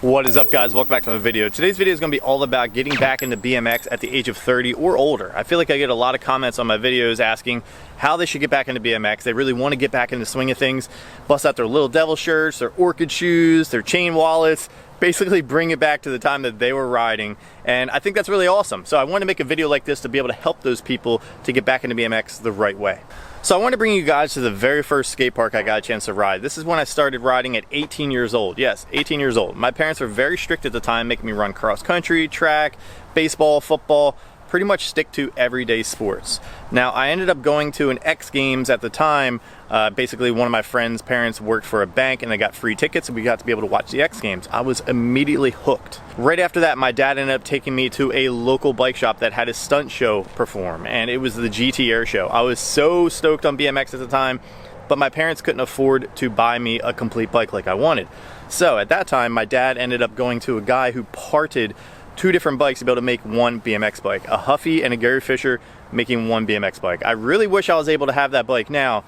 What is up, guys? Welcome back to the video. Today's video is going to be all about getting back into BMX at the age of 30 or older. I feel like I get a lot of comments on my videos asking how they should get back into BMX. They really want to get back into the swing of things, bust out their little devil shirts, their orchid shoes, their chain wallets, basically bring it back to the time that they were riding. And I think that's really awesome. So I want to make a video like this to be able to help those people to get back into BMX the right way. So I want to bring you guys to the very first skate park I got a chance to ride. This is when I started riding at 18 years old. Yes, 18 years old. My parents were very strict at the time, making me run cross country, track, baseball, football, pretty much stick to everyday sports. Now, I ended up going to an X Games at the time. Basically, one of my friend's parents worked for a bank and they got free tickets and we got to be able to watch the X Games. I was immediately hooked. Right after that, my dad ended up taking me to a local bike shop that had a stunt show perform, and it was the GT Air Show. I was so stoked on BMX at the time, but my parents couldn't afford to buy me a complete bike like I wanted. So at that time, my dad ended up going to a guy who parted two different bikes to be able to make one BMX bike, a Huffy and a Gary Fisher, making one BMX bike. I really wish I was able to have that bike now,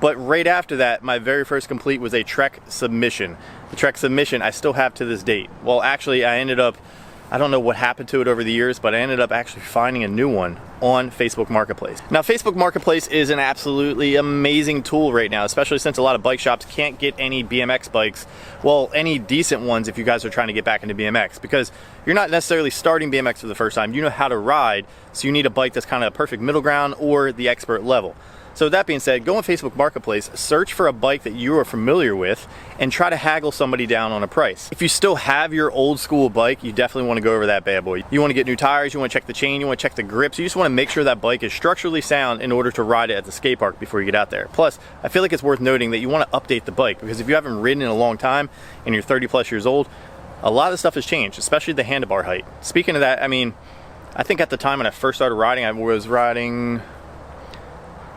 but right after that, my very first complete was a Trek Submission. The Trek Submission I still have to this date. Well, actually, I don't know what happened to it over the years, but I ended up actually finding a new one on Facebook Marketplace. Now, Facebook Marketplace is an absolutely amazing tool right now, especially since a lot of bike shops can't get any BMX bikes, well, any decent ones if you guys are trying to get back into BMX, because you're not necessarily starting BMX for the first time. You know how to ride, so you need a bike that's kind of a perfect middle ground or the expert level. So with that being said, go on Facebook Marketplace, search for a bike that you are familiar with, and try to haggle somebody down on a price. If you still have your old school bike, you definitely want to go over that bad boy. You want to get new tires, you want to check the chain, you want to check the grips, you just want to make sure that bike is structurally sound in order to ride it at the skate park before you get out there. Plus, I feel like it's worth noting that you want to update the bike, because if you haven't ridden in a long time and you're 30 plus years old, a lot of stuff has changed, especially the handlebar height. Speaking of that, I mean, I think at the time when I first started riding, I was riding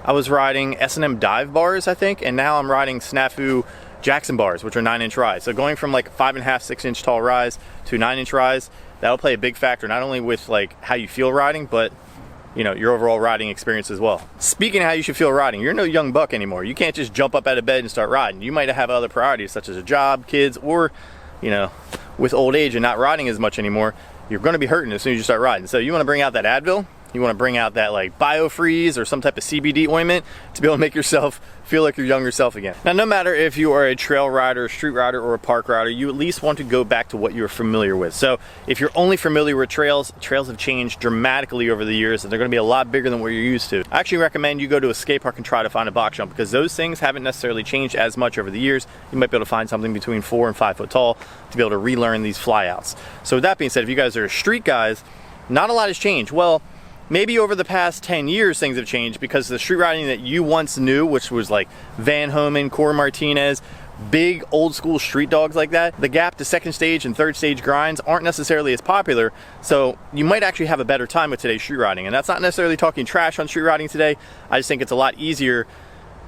S&M dive bars, I think, and now I'm riding Snafu Jackson bars, which are 9-inch rise. So going from like 5.5, 6-inch tall rise to 9-inch rise, that'll play a big factor, not only with like how you feel riding, but you know, your overall riding experience as well. Speaking of how you should feel riding, you're no young buck anymore. You can't just jump up out of bed and start riding. You might have other priorities such as a job, kids, or, you know, with old age and not riding as much anymore, you're gonna be hurting as soon as you start riding. So you wanna bring out that Advil, you want to bring out that like BioFreeze or some type of CBD ointment to be able to make yourself feel like your younger self again. Now, no matter if you are a trail rider, a street rider, or a park rider, you at least want to go back to what you're familiar with. So if you're only familiar with trails have changed dramatically over the years, and they're going to be a lot bigger than what you're used to. I actually recommend you go to a skate park and try to find a box jump, because those things haven't necessarily changed as much over the years. You might be able to find something between 4 and 5 foot tall to be able to relearn these flyouts. So with that being said, if you guys are street guys, not a lot has changed. Well, maybe over the past 10 years things have changed, because the street riding that you once knew, which was like Van Homan, Cor Martinez, big old school street dogs like that, the gap to second stage and third stage grinds aren't necessarily as popular. So you might actually have a better time with today's street riding. And that's not necessarily talking trash on street riding today. I just think it's a lot easier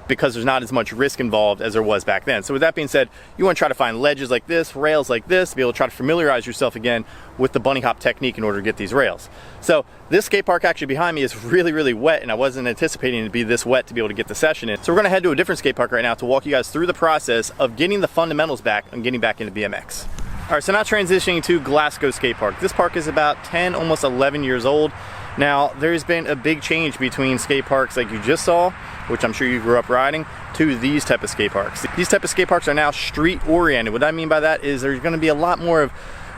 because there's not as much risk involved as there was back then. So with that being said, you want to try to find ledges like this, rails like this, to be able to try to familiarize yourself again with the bunny hop technique in order to get these rails. So this skate park actually behind me is really, really wet, and I wasn't anticipating it to be this wet to be able to get the session in. So we're gonna head to a different skate park right now to walk you guys through the process of getting the fundamentals back and getting back into BMX. All right, so now transitioning to Glasgow Skate Park. This park is about 10, almost 11 years old. Now, there's been a big change between skate parks like you just saw, which I'm sure you grew up riding, to these type of skate parks. These type of skate parks are now street oriented. What I mean by that is there's gonna be a lot more of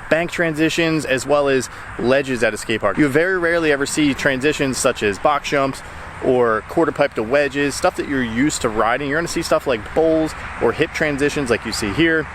bank transitions as well as ledges at a skate park. You very rarely ever see transitions such as box jumps or quarter pipe to wedges, stuff that you're used to riding. You're gonna see stuff like bowls or hip transitions like you see here,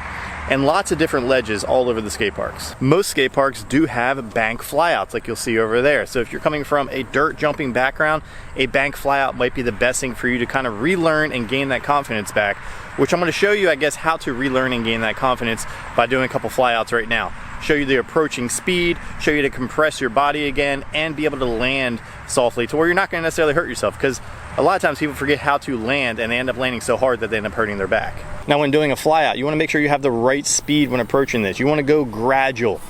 and lots of different ledges all over the skate parks. Most skate parks do have bank flyouts like you'll see over there. So if you're coming from a dirt jumping background, a bank flyout might be the best thing for you to kind of relearn and gain that confidence back, which I'm gonna show you, I guess, how to relearn and gain that confidence by doing a couple flyouts right now. Show you the approaching speed, show you to compress your body again, and be able to land softly to where you're not gonna necessarily hurt yourself, because a lot of times people forget how to land and they end up landing so hard that they end up hurting their back. Now when doing a flyout, you wanna make sure you have the right speed when approaching this. You wanna go gradual.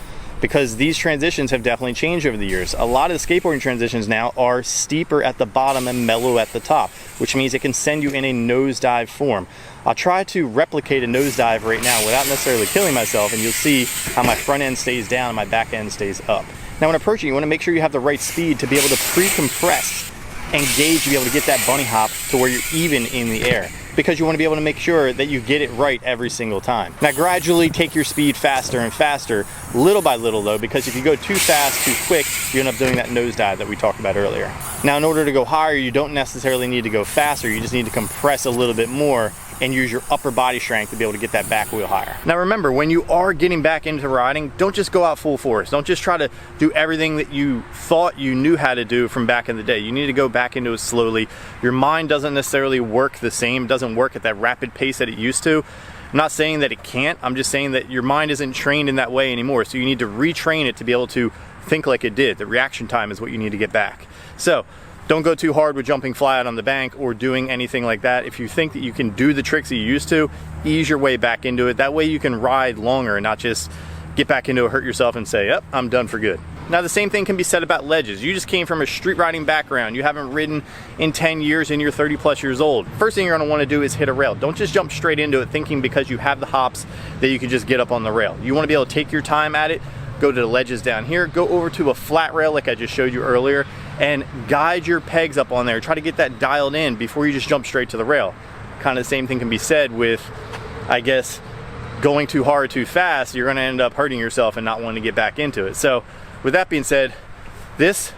because these transitions have definitely changed over the years. A lot of the skateboarding transitions now are steeper at the bottom and mellow at the top, which means it can send you in a nosedive form. I'll try to replicate a nosedive right now without necessarily killing myself, and you'll see how my front end stays down and my back end stays up. Now when approaching, you want to make sure you have the right speed to be able to pre-compress and gauge to be able to get that bunny hop to where you're even in the air, because you want to be able to make sure that you get it right every single time. Now gradually take your speed faster and faster, little by little though, because if you go too fast, too quick, you end up doing that nosedive that we talked about earlier. Now in order to go higher, you don't necessarily need to go faster, you just need to compress a little bit more and use your upper body strength to be able to get that back wheel higher. Now remember, when you are getting back into riding, don't just go out full force. Don't just try to do everything that you thought you knew how to do from back in the day. You need to go back into it slowly. Your mind doesn't necessarily work the same, doesn't work at that rapid pace that it used to. I'm not saying that it can't, I'm just saying that your mind isn't trained in that way anymore, so you need to retrain it to be able to think like it did. The reaction time is what you need to get back. So don't go too hard with jumping fly out on the bank or doing anything like that. If you think that you can do the tricks that you used to, ease your way back into it. That way you can ride longer and not just get back into it, hurt yourself and say, yep, I'm done for good. Now the same thing can be said about ledges. You just came from a street riding background. You haven't ridden in 10 years and you're 30 plus years old. First thing you're gonna wanna do is hit a rail. Don't just jump straight into it thinking because you have the hops that you can just get up on the rail. You wanna be able to take your time at it, go to the ledges down here, go over to a flat rail like I just showed you earlier, and guide your pegs up on there. Try to get that dialed in before you just jump straight to the rail. Kind of the same thing can be said with, I guess, going too hard too fast. You're gonna end up hurting yourself and not wanting to get back into it. So with that being said, ease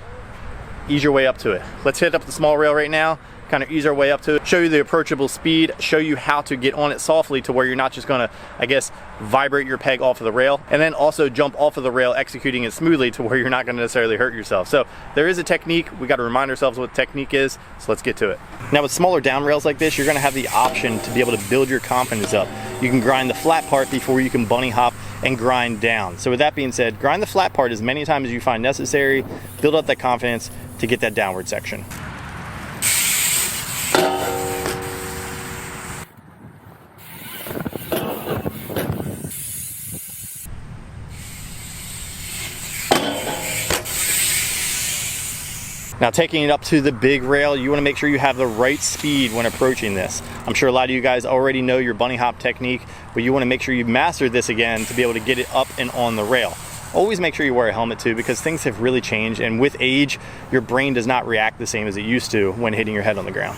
your way up to it. Let's hit up the small rail right now, kind of ease our way up to it, show you the approachable speed, show you how to get on it softly to where you're not just gonna, I guess, vibrate your peg off of the rail, and then also jump off of the rail executing it smoothly to where you're not gonna necessarily hurt yourself. So there is a technique, we gotta remind ourselves what technique is, so let's get to it. Now with smaller down rails like this, you're gonna have the option to be able to build your confidence up. You can grind the flat part before you can bunny hop and grind down. So with that being said, grind the flat part as many times as you find necessary, build up that confidence to get that downward section. Now taking it up to the big rail, you want to make sure you have the right speed when approaching this. I'm sure a lot of you guys already know your bunny hop technique, but you want to make sure you master this again to be able to get it up and on the rail. Always make sure you wear a helmet too, because things have really changed, and with age, your brain does not react the same as it used to when hitting your head on the ground.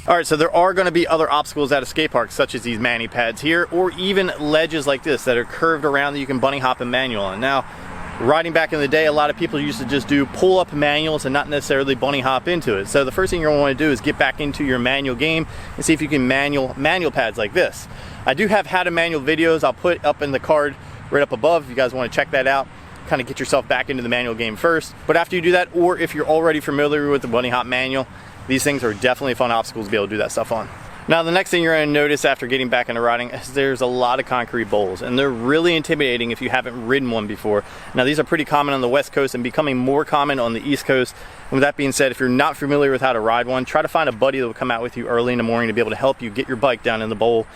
All right, so there are going to be other obstacles at a skate park, such as these mani pads here, or even ledges like this that are curved around that you can bunny hop and manual on. Now, riding back in the day, a lot of people used to just do pull-up manuals and not necessarily bunny hop into it. So the first thing you're going to want to do is get back into your manual game and see if you can manual pads like this. I do have how to manual videos. I'll put up in the card right up above if you guys want to check that out. Kind of get yourself back into the manual game first. But after you do that, or if you're already familiar with the bunny hop manual, these things are definitely fun obstacles to be able to do that stuff on. Now the next thing you're going to notice after getting back into riding is there's a lot of concrete bowls, and they're really intimidating if you haven't ridden one before. Now these are pretty common on the West Coast and becoming more common on the East Coast. And with that being said, if you're not familiar with how to ride one, try to find a buddy that will come out with you early in the morning to be able to help you get your bike down in the bowl,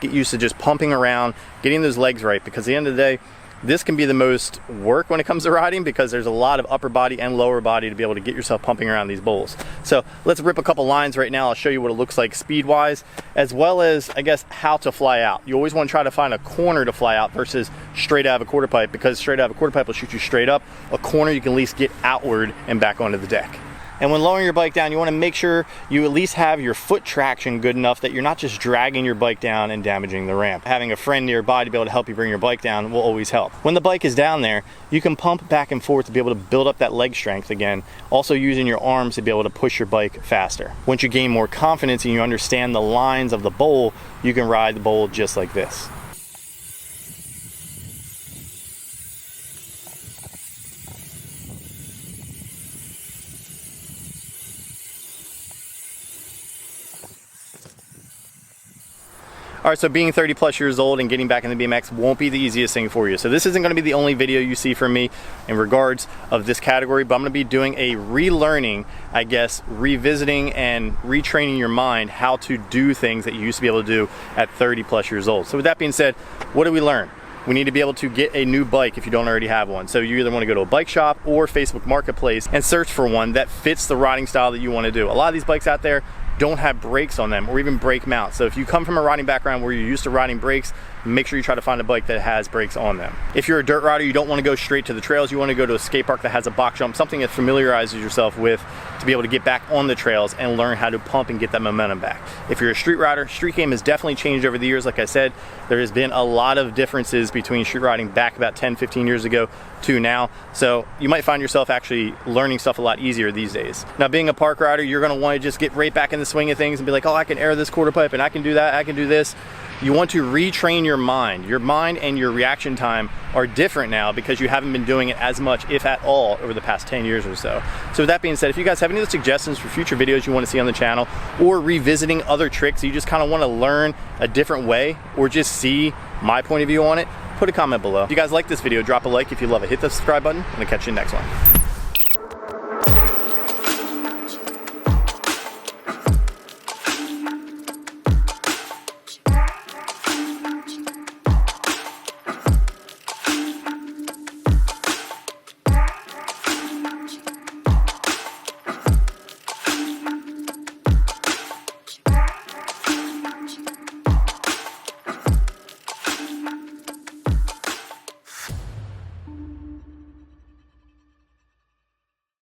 get used to just pumping around, getting those legs right, because at the end of the day, this can be the most work when it comes to riding because there's a lot of upper body and lower body to be able to get yourself pumping around these bowls. So let's rip a couple lines right now. I'll show you what it looks like speed wise, as well as, I guess, how to fly out. You always want to try to find a corner to fly out versus straight out of a quarter pipe, because straight out of a quarter pipe will shoot you straight up. A corner you can at least get outward and back onto the deck. And when lowering your bike down, you want to make sure you at least have your foot traction good enough that you're not just dragging your bike down and damaging the ramp. Having a friend nearby to be able to help you bring your bike down will always help. When the bike is down there, you can pump back and forth to be able to build up that leg strength again, also using your arms to be able to push your bike faster. Once you gain more confidence and you understand the lines of the bowl, you can ride the bowl just like this. All right, so being 30 plus years old and getting back into BMX won't be the easiest thing for you. So this isn't gonna be the only video you see from me in regards of this category, but I'm gonna be doing a relearning, I guess, revisiting and retraining your mind how to do things that you used to be able to do at 30 plus years old. So with that being said, what do we learn? We need to be able to get a new bike if you don't already have one. So you either want to go to a bike shop or Facebook Marketplace and search for one that fits the riding style that you want to do. A lot of these bikes out there don't have brakes on them or even brake mounts. So if you come from a riding background where you're used to riding brakes, make sure you try to find a bike that has brakes on them. If you're a dirt rider, you don't want to go straight to the trails. You want to go to a skate park that has a box jump, something that familiarizes yourself with to be able to get back on the trails and learn how to pump and get that momentum back. If you're a street rider, street game has definitely changed over the years. Like I said, there has been a lot of differences between street riding back about 10, 15 years ago to now. So you might find yourself actually learning stuff a lot easier these days. Now, being a park rider, you're going to want to just get right back in the swing of things and be like, oh, I can air this quarter pipe and I can do that, I can do this. You want to retrain your mind. Your mind and your reaction time are different now because you haven't been doing it as much, if at all, over the past 10 years or so. So with that being said, if you guys have any other suggestions for future videos you want to see on the channel, or revisiting other tricks, you just kind of want to learn a different way, or just see my point of view on it, put a comment below. If you guys like this video, drop a like. If you love it, hit the subscribe button. I'm gonna catch you in the next one.